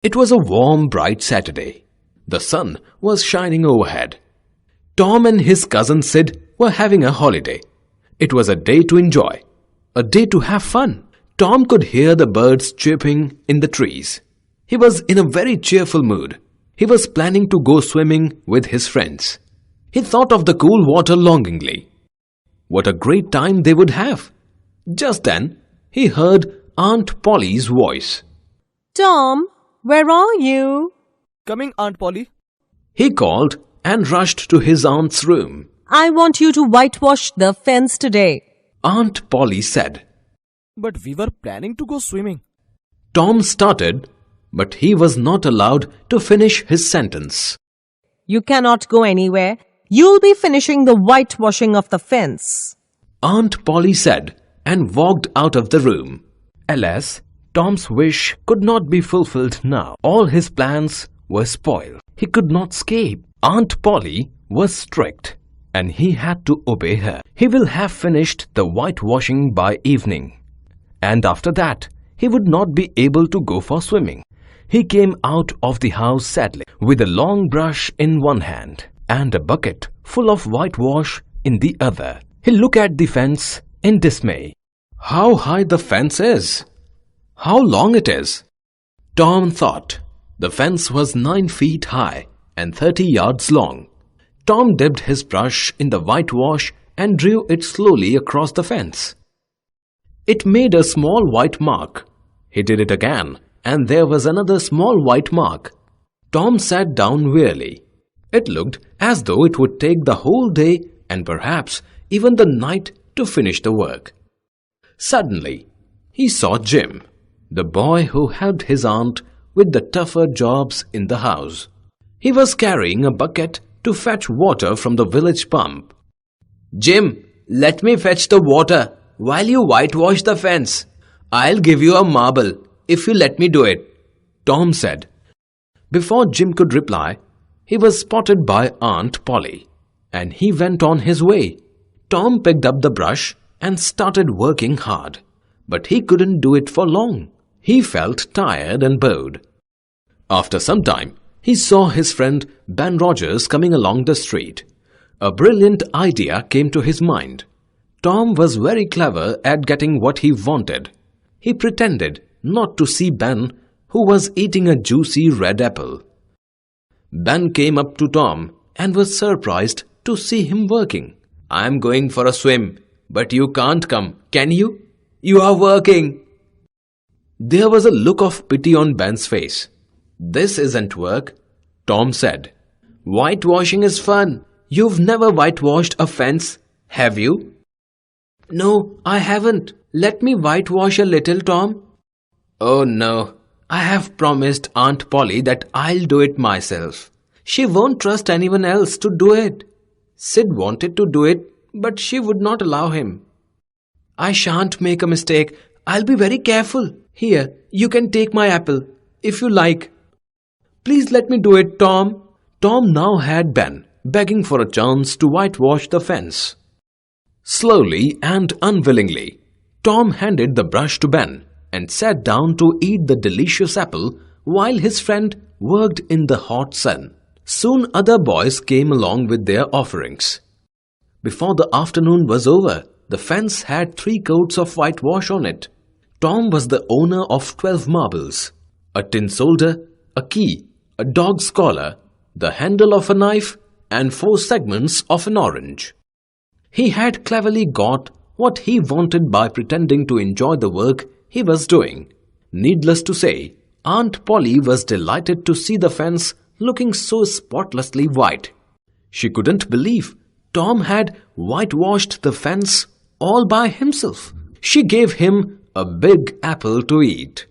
It was a warm, bright Saturday. The sun was shining overhead. Tom and his cousin Sid were having a holiday. It was a day to enjoy, a day to have fun. Tom could hear the birds chirping in the trees. He was in a very cheerful mood. He was planning to go swimming with his friends. He thought of the cool water longingly. What a great time they would have! Just then, he heard Aunt Polly's voice. Tom, where are you? Coming, Aunt Polly. He called and rushed to his aunt's room. I want you to whitewash the fence today. Aunt Polly said. But we were planning to go swimming. Tom started, but he was not allowed to finish his sentence. You cannot go anywhere. You'll be finishing the whitewashing of the fence. Aunt Polly said and walked out of the room. Alas, Tom's wish could not be fulfilled now. All his plans were spoiled. He could not escape. Aunt Polly was strict, and he had to obey her. He will have finished the whitewashing by evening, and after that, he would not be able to go for swimming. He came out of the house sadly, with a long brush in one hand and a bucket full of whitewash in the other. He looked at the fence in dismay. How high the fence is! How long it is! Tom thought. The fence was 9 feet high and 30 yards long. Tom dipped his brush in the whitewash and drew it slowly across the fence. It made a small white mark. He did it again, and there was another small white mark. Tom sat down wearily. It looked as though it would take the whole day and perhaps even the night to finish the work. Suddenly, he saw Jim, the boy who helped his aunt with the tougher jobs in the house. He was carrying a bucket to fetch water from the village pump. Jim, let me fetch the water while you whitewash the fence. I'll give you a marble if you let me do it, Tom said. Before Jim could reply, he was spotted by Aunt Polly, and he went on his way. Tom picked up the brush and started working hard, but he couldn't do it for long. He felt tired and bored. After some time, he saw his friend Ben Rogers coming along the street. A brilliant idea came to his mind. Tom was very clever at getting what he wanted. He pretended not to see Ben, who was eating a juicy red apple. Ben came up to Tom and was surprised to see him working. I'm going for a swim, but you can't come, can you? You are working. There was a look of pity on Ben's face. This isn't work, Tom said. Whitewashing is fun. You've never whitewashed a fence, have you? No, I haven't. Let me whitewash a little, Tom. Oh no, I have promised Aunt Polly that I'll do it myself. She won't trust anyone else to do it. Sid wanted to do it, but she would not allow him. I shan't make a mistake. I'll be very careful. Here, you can take my apple, if you like. Please let me do it, Tom. Tom now had Ben begging for a chance to whitewash the fence. Slowly and unwillingly, Tom handed the brush to Ben and sat down to eat the delicious apple while his friend worked in the hot sun. Soon other boys came along with their offerings. Before the afternoon was over, the fence had 3 coats of whitewash on it. Tom was the owner of 12 marbles, a tin solder, a key, a dog's collar, the handle of a knife, and 4 segments of an orange. He had cleverly got what he wanted by pretending to enjoy the work he was doing. Needless to say, Aunt Polly was delighted to see the fence looking so spotlessly white. She couldn't believe Tom had whitewashed the fence all by himself. She gave him a big apple to eat.